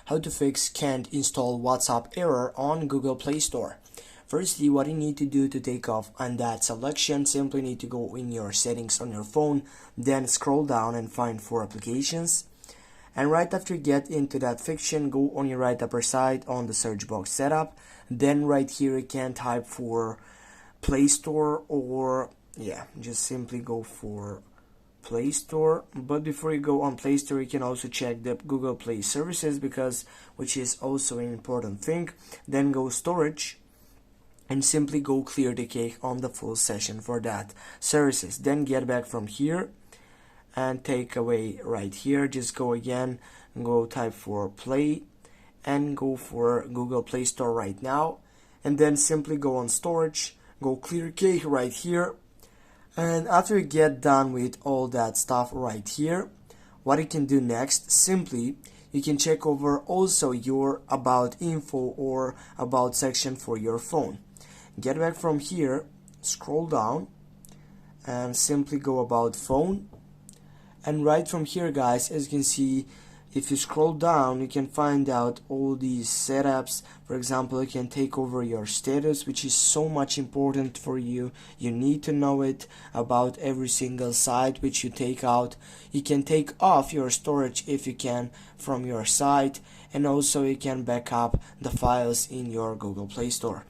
how to fix can't install WhatsApp error on Google Play Store. Firstly, what you need to do to take off on that selection, simply need to go in your settings on your phone, then scroll down and find for applications. And right after you get into that fiction, go on your right upper side on the search box setup. Then right here you can type for Play Store, or just simply go for Play Store. But before you go on Play Store, you can also check the Google Play services, which is also an important thing. Then go storage and simply go clear the cake on the full session for that services. Then get back from here and take away right here. Just go again, go type for Play and go for Google Play Store right now, and then simply go on storage, go clear cake right here. And after you get done with all that stuff right here, what you can do next, simply you can check over also your about info or about section for your phone. Get back from here, scroll down and simply go about phone. And right from here, guys, as you can see, if you scroll down, you can find out all these setups. For example, you can take over your status, which is so much important for you. You need to know it about every single site which you take out. You can take off your storage if you can from your site, and also you can back up the files in your Google Play Store.